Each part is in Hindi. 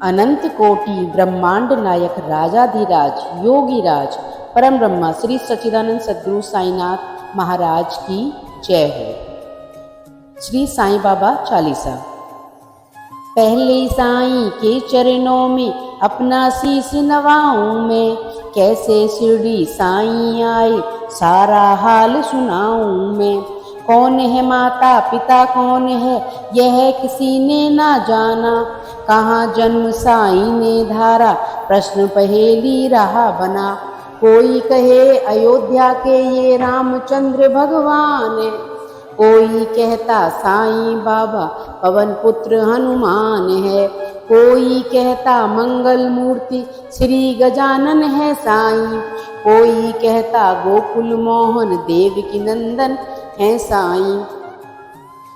अनंत कोटि ब्रह्मांड नायक राजाधिराज योगीराज परम ब्रह्मा श्री सच्चिदानंद सद्गुरु साईनाथ महाराज की जय हो। श्री साईं बाबा चालीसा। पहले साईं के चरणों में अपना शीश नवाऊं मैं, कैसे शिरडी साईं आए सारा हाल सुनाऊं मैं। कौन है माता पिता कौन है यह किसी ने ना जाना, कहाँ जन्म साईं ने धारा प्रश्न पहेली रहा बना। कोई कहे अयोध्या के ये रामचंद्र भगवान है, कोई कहता साईं बाबा पवन पुत्र हनुमान है। कोई कहता मंगल मूर्ति श्री गजानन है साईं, कोई कहता गोकुल मोहन देवकी नंदन है साईं।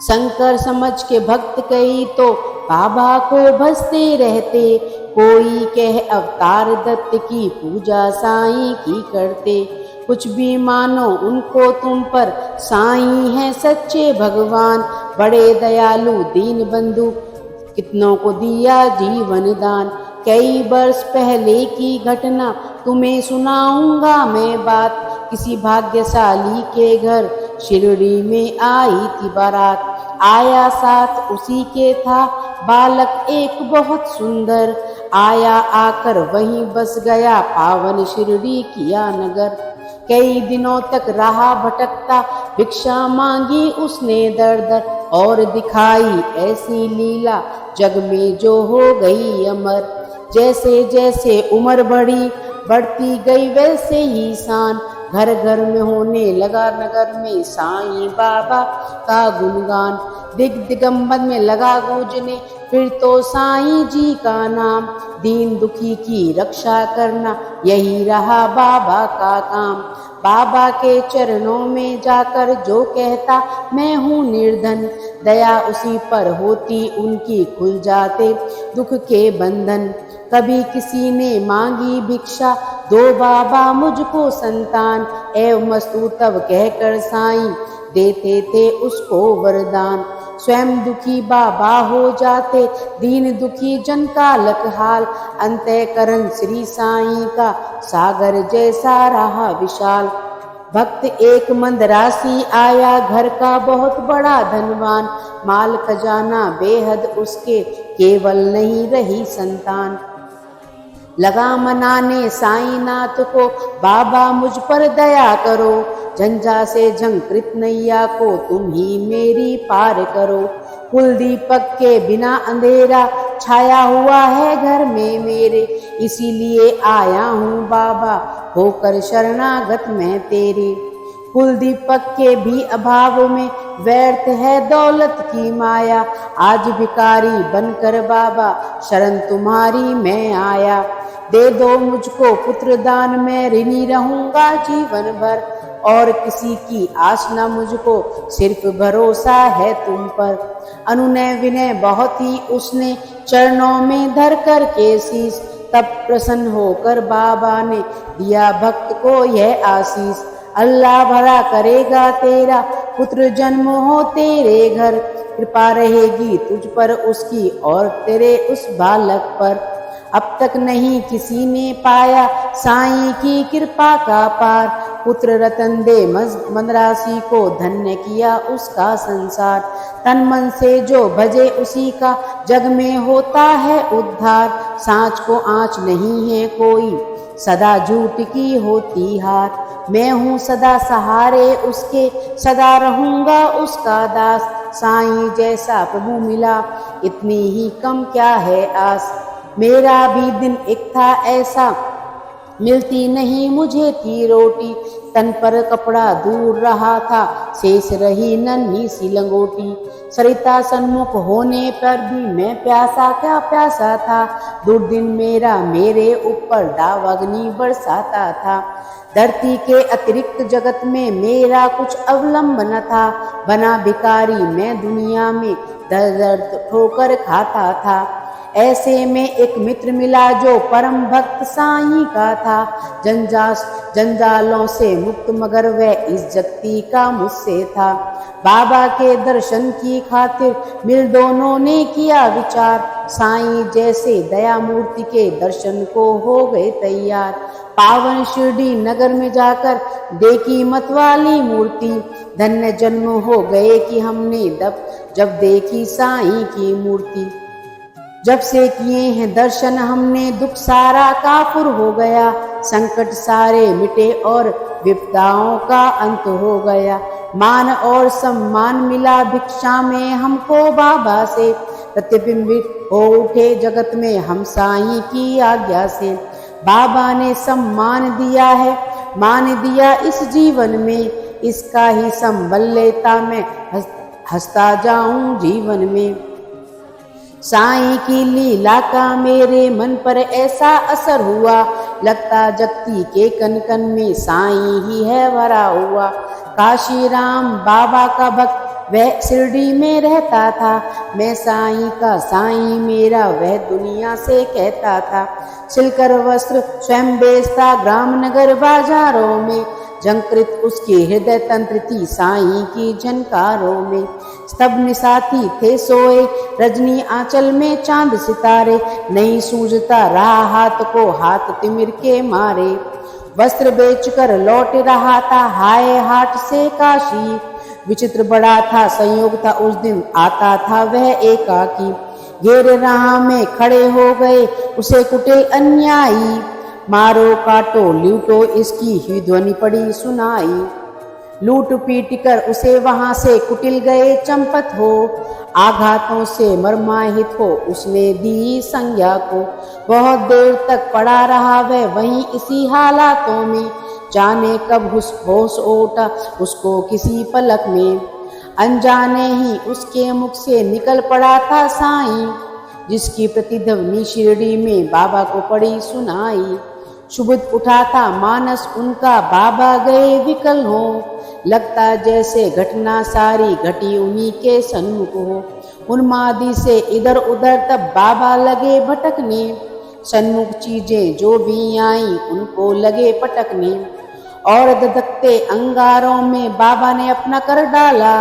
शंकर समझ के भक्त कई तो बाबा को भजते रहते, कोई कह अवतार दत्त की पूजा साईं की करते। कुछ भी मानो उनको तुम पर साईं है सच्चे भगवान, बड़े दयालु दीन बंधु कितनों को दिया जीवन दान। कई वर्ष पहले की घटना तुम्हें सुनाऊंगा मैं बात, किसी भाग्यशाली के घर शिरडी में आई थी बारात। आया साथ उसी के था बालक एक बहुत सुंदर, आया आकर वहीं बस गया पावन शिरडी किया नगर। कई दिनों तक रहा भटकता भिक्षा मांगी उसने दर दर, और दिखाई ऐसी लीला जग में जो हो गई अमर। जैसे जैसे उम्र बढ़ती गई वैसे ही शान, घर घर में होने लगा नगर में साईं बाबा का गुणगान। दिगंबर में लगा गूंजने फिर तो साईं जी का नाम, दीन दुखी की रक्षा करना यही रहा बाबा का काम। बाबा के चरणों में जाकर जो कहता मैं हूँ निर्धन, दया उसी पर होती उनकी खुल जाते दुख के बंधन। कभी किसी ने मांगी भिक्षा दो बाबा मुझको संतान, एवं मस्तु तब कहकर साईं देते थे उसको वरदान। स्वयं दुखी बाबा हो जाते दीन दुखी जन का लकहाल, अंतःकरण श्री साईं का सागर जैसा रहा विशाल। भक्त एक मंदरासी आया घर का बहुत बड़ा धनवान, माल खजाना बेहद उसके केवल नहीं रही संतान। लगा मनाने साईंनाथ को बाबा मुझ पर दया करो, झंझा से झंकृत नैया को तुम ही मेरी पार करो। कुल दीपक के बिना अंधेरा छाया हुआ है घर में मेरे, इसीलिए आया हूँ बाबा होकर शरणागत मैं तेरे। कुल दीपक के भी अभाव में व्यर्थ है दौलत की माया, आज भिखारी बनकर बाबा शरण तुम्हारी मैं आया। दे दो मुझको पुत्र दान मैं ऋणी रहूंगा जीवन भर, और किसी की आस न मुझको सिर्फ भरोसा है तुम पर। अनुनय विनय बहुत ही उसने चरणों में धर कर के शीश, तब प्रसन्न होकर बाबा ने दिया भक्त को यह आशीष। अल्लाह भला करेगा तेरा पुत्र जन्म हो तेरे घर, कृपा रहेगी तुझ पर उसकी और तेरे उस बालक पर। अब तक नहीं किसी ने पाया साईं की कृपा का पार, पुत्र रतन दे मंदरासी को धन्य किया उसका संसार। तन मन से जो भजे उसी का जग में होता है उद्धार, सांच को आँच नहीं है कोई सदा झूठ की होती हार। मैं हूँ सदा सहारे उसके सदा रहूंगा उसका दास, साईं जैसा प्रभु मिला इतनी ही कम क्या है आस। मेरा भी दिन एक था ऐसा मिलती नहीं मुझे थी रोटी, तन पर कपड़ा दूर रहा था शेष रही नन्ही सी लंगोटी। सरिता सन्मुख होने पर भी मैं प्यासा क्या प्यासा था, दुर्दिन मेरा मेरे ऊपर दावाग्नि बरसाता था। धरती के अतिरिक्त जगत में मेरा कुछ अवलंब न था, बना भिखारी मैं दुनिया में दर दर ठोकर खाता था। ऐसे में एक मित्र मिला जो परम भक्त साईं का था। जंजालों से मुक्त मगर वह इस जगती का मुझसे था। बाबा के दर्शन की खातिर मिल दोनों ने किया विचार। साईं जैसे दया मूर्ति के दर्शन को हो गए तैयार। पावन शिरडी नगर में जाकर देखी मतवाली मूर्ति। धन्य जन्म हो गए कि हमने जब देखी साईं की मूर्ति। जब से किए हैं दर्शन हमने दुख सारा काफुर हो गया। संकट सारे मिटे और विपदाओं का अंत हो गया। मान और सम्मान मिला भिक्षा में हमको बाबा से। प्रतिबिंबित हो उठे जगत में हम साईं की आज्ञा से। बाबा ने सम्मान दिया है मान दिया इस जीवन में। इसका ही संबल लेता मैं हंसता जाऊं जीवन में। साईं की लीला का मेरे मन पर ऐसा असर हुआ। लगता जगती के कन कन में साईं ही है भरा हुआ। काशी राम बाबा का भक्त वह शिरडी में रहता था। मैं साईं का साईं मेरा वह दुनिया से कहता था। सिलकर वस्त्र स्वयं बेचता ग्राम नगर बाजारों में। झंकृत उसके हृदय तंत्र थी साईं की झनकारों में। स्तब्ध साथी थे सोए रजनी आंचल में चांद सितारे। नहीं सूझता रहा हाथ को हाथ तिमिर के मारे। वस्त्र बेचकर लौट रहा था हाय हाट से काशी। विचित्र बड़ा था संयोग था उस दिन आता था वह एकाकी। घेर राह में खड़े हो गए उसे कुटिल अन्यायी। मारो काटो लूटो इसकी ही ध्वनि पड़ी सुनाई। लूट पीट कर उसे वहां से कुटिल गए चंपत हो। आघातों से मर्माहित हो उसने दी संज्ञा को। बहुत देर तक पड़ा रहा वह वहीं इसी हालातों में। जाने कब होश उठा उसको किसी पलक में। अनजाने ही उसके मुख से निकल पड़ा था साईं। जिसकी प्रतिध्वनि शिरडी में बाबा को पड़ी सुनाई। शुभुत उठा था मानस उनका बाबा गए विकल हो। लगता जैसे घटना सारी घटी उन्हीं के सन्मुख हो। उन्मादी से इधर उधर तब बाबा लगे भटकने। सन्मुख चीजें जो भी आई उनको लगे पटकने। और धधकते अंगारों में बाबा ने अपना कर डाला।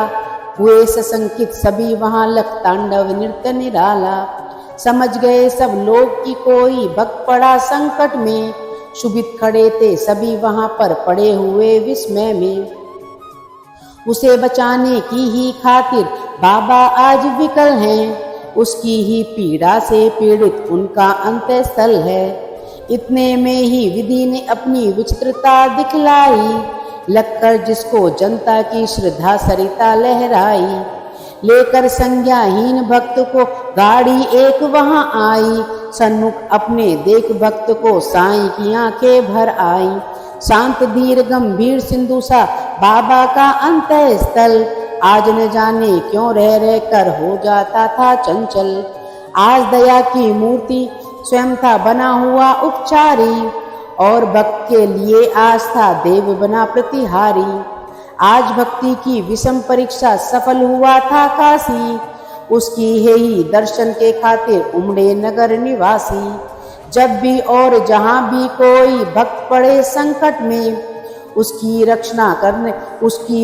हुए सशंकित सभी वहां लग तांडव नृत्य निराला। समझ गए सब लोग कि कोई भक्त पड़ा संकट में। शुभित खड़े थे सभी वहां पर पड़े हुए विस्मय में। उसे बचाने की ही खातिर बाबा आज विकल हैं। उसकी ही पीड़ा से पीड़ित उनका अंतःस्थल है। इतने में ही विधि ने अपनी विचित्रता दिखलाई। लगकर जिसको जनता की श्रद्धा सरिता लहराई। लेकर संज्ञाहीन भक्त को गाड़ी एक वहां आई। सन्मुख अपने देख भक्त को साईं की आंखें भर आई। शांत धीर गंभीर सिंधु सा बाबा का अंतःस्थल। आज न जाने क्यों रह रह कर हो जाता था चंचल। आज दया की मूर्ति स्वयं था बना हुआ उपचारी। और भक्त के लिए आज था देव बना प्रतिहारी। आज भक्ति की विषम परीक्षा सफल हुआ था काशी। उसकी ही दर्शन के खातिर उमड़े नगर निवासी। जब भी और जहां भी कोई भक्त पड़े संकट में। उसकी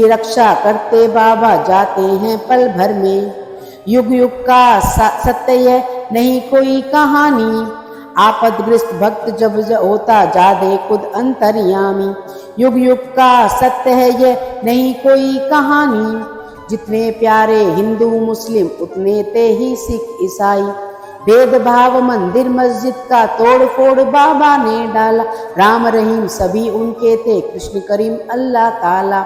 रक्षा करते बाबा जाते हैं पल भर में। युग युग का सत्य यह नहीं कोई कहानी। आपदग्रस्त भक्त जब होता जादे खुद अंतर्यामी। युग युग का सत्य है यह नहीं कोई कहानी। जितने प्यारे हिंदू मुस्लिम उतने ते ही सिख ईसाई। भेदभाव मंदिर मस्जिद का तोड़ फोड़ बाबा ने डाला। राम रहीम सभी उनके थे कृष्ण करीम अल्लाह ताला।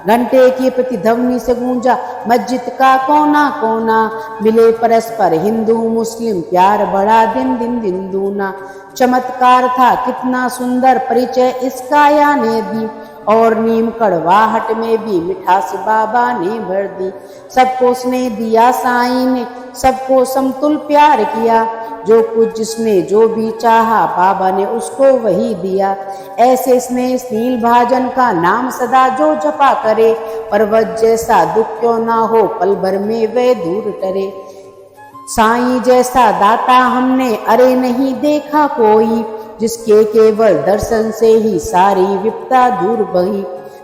घंटे की प्रतिध्वनि से गूंजा मस्जिद का कोना कोना। मिले परस्पर हिंदू मुस्लिम प्यार बढ़ा दिन दिन दिन दूना। चमत्कार था कितना सुंदर परिचय इसका याने दी। और नीम कड़वाहट में भी मिठास बाबा ने भर दी। सबको स्नेह दिया साईं ने सबको समतुल प्यार किया। जो कुछ जिसने जो भी चाहा बाबा ने उसको वही दिया। ऐसे स्नेहशील भाजन का नाम सदा जो जपा करे। पर्वत जैसा दुख क्यों ना हो पल भर में वह दूर टरे। साईं जैसा दाता हमने अरे नहीं देखा कोई, जिसके केवल दर्शन से ही सारी विपदा दूर बही।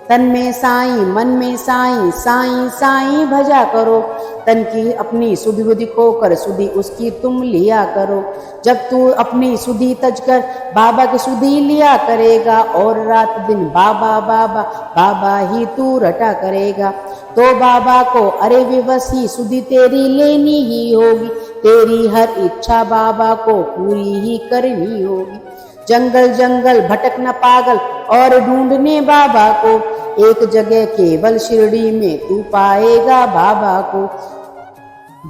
तन में साईं मन में साईं, साईं साईं भजा करो। तन की अपनी सुधि बुद्धि खोकर सुधि उसकी तुम लिया करो। जब तू अपनी सुधि तज कर बाबा की सुधि लिया करेगा, और रात दिन बाबा बाबा बाबा ही तू रटा करेगा, तो बाबा को अरे विवसी सुधि तेरी लेनी ही होगी। तेरी हर इच्छा बाबा को पूरी ही करनी होगी। जंगल जंगल भटक न पागल और ढूंढने बाबा को, एक जगह केवल शिरडी में तू पाएगा बाबा को।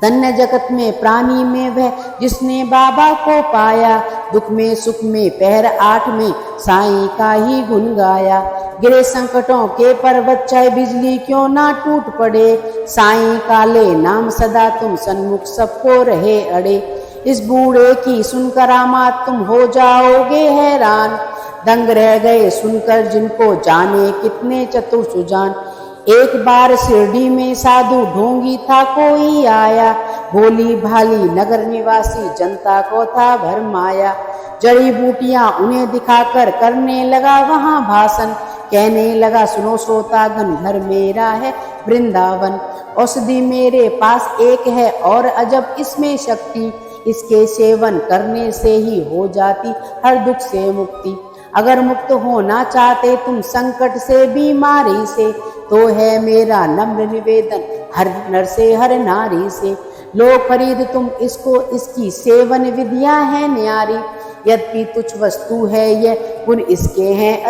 धन्य जगत में प्राणी में वह जिसने बाबा को पाया, दुख में सुख में पहर 8 में साईं का ही गुण गाया। गिरे संकटों के पर्वत चाहे बिजली क्यों ना टूट पड़े, साईं का ले नाम सदा तुम सन्मुख सबको रहे अड़े। इस बूढ़े की सुनकर आमात तुम हो जाओगे हैरान, दंग रह गए सुनकर जिनको जाने कितने चतुर सुजान। एक बार शिरडी में साधु ढोंगी था कोई आया, भोली भाली नगर निवासी जनता को था भरमाया। जड़ी बूटियां उन्हें दिखाकर करने लगा वहां भाषण, कहने लगा सुनो श्रोतागण घर मेरा है वृंदावन। औषधि मेरे पास एक है और अजब इसमें शक्ति, इसके सेवन करने से ही हो जाती हर दुख से मुक्ति। अगर मुक्त होना चाहते तुम संकट से बीमारी से, तो है मेरा नम्र निवेदन हर नर से हर नारी से। लो खरीद तुम इसको, इसकी सेवन विधियां है न्यारी। यद्यपि तुच्छ वस्तु है यह, गुण इसके हैं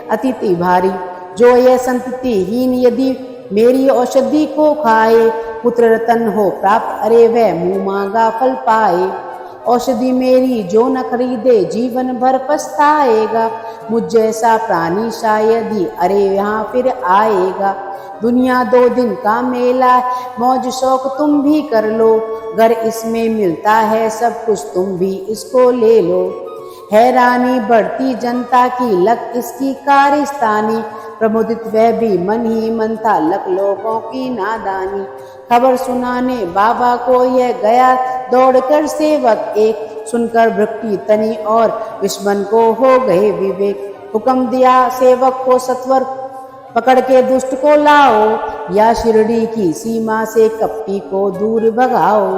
अतिथि भारी। जो यह संततिहीन यदि मेरी औषधि को खाए, पुत्र रतन हो प्राप्त अरे वह मुँह मांगा फल पाए। औषधि मेरी जो न खरीदे जीवन भर पछताएगा, मुझ जैसा प्राणी शायद ही अरे यहाँ फिर आएगा। दुनिया 2 दिन का मेला, मौज शौक तुम भी कर लो, घर इसमें मिलता है सब कुछ तुम भी इसको ले लो। हैरानी बढ़ती जनता की लग इसकी कारिस्तानी, प्रमुदित वह भी मन ही मन था लख लोगों की नादानी। खबर सुनाने बाबा को यह गया दौड़कर सेवक एक, सुनकर भक्ति तनी और विस्मन को हो गए विवेक। हुक्म दिया सेवक को सत्वर पकड़ के दुष्ट को लाओ, या शिरडी की सीमा से कपटी को दूर भगाओ।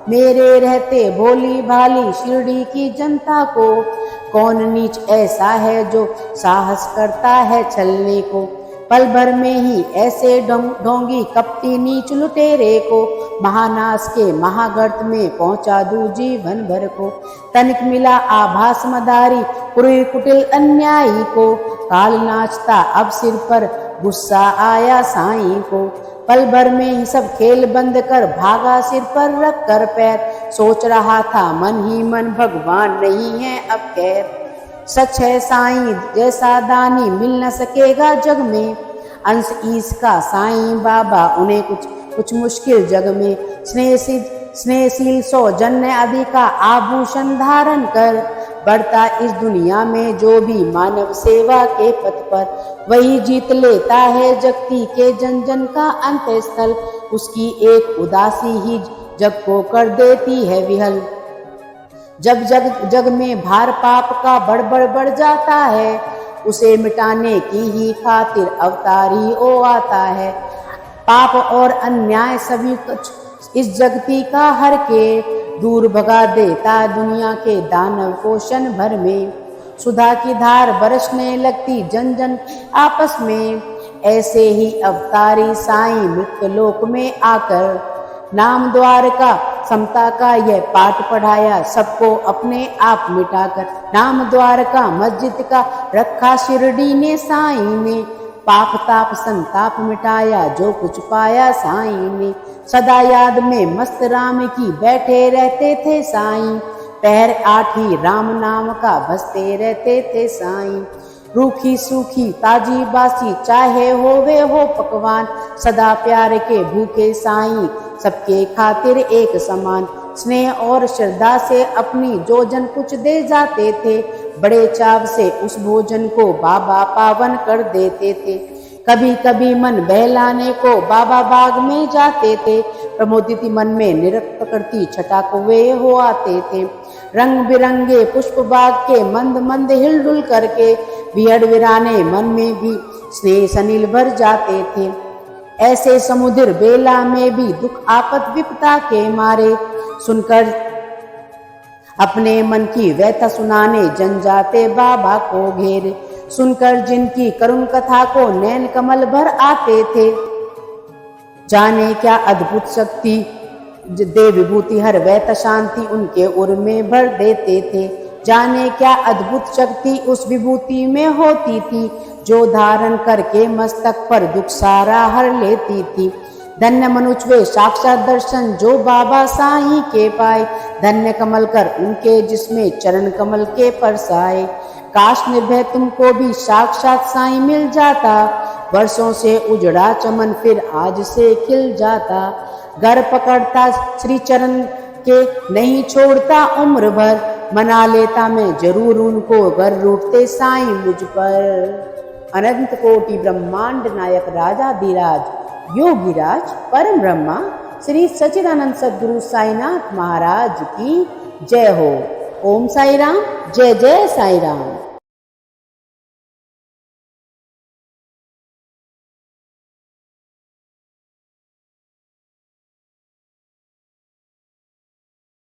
मेरे रहते भोली भाली शिरडी की जनता को, कौन नीच ऐसा है जो साहस करता है छलने को। पल भर में ही ऐसे ढोंगी कपटी नीच लुटेरे को, महानाश के महागर्त में पहुंचा दूं जीवन भर को। तनिक मिला आभास मदारी कुरीर कुटिल अन्यायी को, काल नाचता अब सिर पर गुस्सा आया साईं को। पल भर में ही सब खेल बंद कर भागा सिर पर रख कर पैर, सोच रहा था मन ही मन भगवान नहीं है अब खैर। सच है साईं जैसा दानी मिल न सकेगा जग में, अंश ईस का साईं बाबा उन्हें कुछ मुश्किल जग में। स्नेहशील सौजन्य आदि का आभूषण धारण कर, बढ़ता इस दुनिया में जो भी मानव सेवा के पथ पर, वही जीत लेता है जगती के जन जन का अंत स्थल। उसकी एक उदासी ही जग को कर देती है विहल। जब जग में भार पाप का बढ़ जाता है, उसे मिटाने की ही खातिर अवतारी ओ आता है। पाप और अन्याय सभी कुछ इस जगती का हर के, दूर भगा देता दुनिया के दानव को क्षण भर में। सुधा की धार बरसने लगती जन जन आपस में, ऐसे ही अवतारी साईं मृत लोक में आकर। नाम द्वार का समता का यह पाठ पढ़ाया सबको अपने आप मिटाकर। नाम द्वार का मस्जिद का रखा शिरडी ने साईं ने, पाप ताप संताप मिटाया जो कुछ पाया साईं ने। सदा याद में मस्त राम की बैठे रहते थे साईं, पहर 8 ही राम नाम का बसते रहते थे साईं। रूखी सूखी ताजी बासी चाहे होवे हो पकवान, सदा प्यार के भूखे साईं सबके खातिर एक समान। स्नेह और श्रद्धा से अपनी जो जन कुछ दे जाते थे, बड़े चाव से उस भोजन को बाबा पावन कर देते थे। कभी कभी मन बहलाने को बाबा बाग में जाते थे, प्रमोदित मन में निरक्त करती छटा को वे हो आते थे। रंग बिरंगे पुष्प बाग के मंद मंद हिलडुल करके विहड़ विराने मन में भी स्नेह सनील भर जाते थे। ऐसे समुद्र बेला में भी दुख आपद विपदा के मारे सुनकर अपने मन की व्यथा सुनाने जन जाते बाबा को घेरे। सुनकर जिनकी करुण कथा को नैन कमल भर आते थे। जाने क्या अद्भुत शक्ति दे विभूति हर व्यथा शांति उनके उर में भर देते थे। जाने क्या अद्भुत शक्ति उस विभूति में होती थी जो धारण करके मस्तक पर दुख सारा हर लेती थी। धन्य मनुज वे साक्षात दर्शन जो बाबा साईं के पाए। धन्य कमल कर उनके जिसमें चरण कमल के परसाए। काश निर्भय तुमको भी साक्षात साईं मिल जाता। वर्षों से उजड़ा चमन फिर आज से खिल जाता। घर पकड़ता श्री चरण के नहीं छोड़ता उम्र भर। मना लेता मैं जरूर उनको घर रूठते साईं मुझ पर। अनंत कोटि ब्रह्मांड नायक राजाधिराज योगीराज परम ब्रह्मा श्री सच्चिदानंद सद्गुरु साईनाथ महाराज की जय हो। ओम साई राम, जय जय साई राम।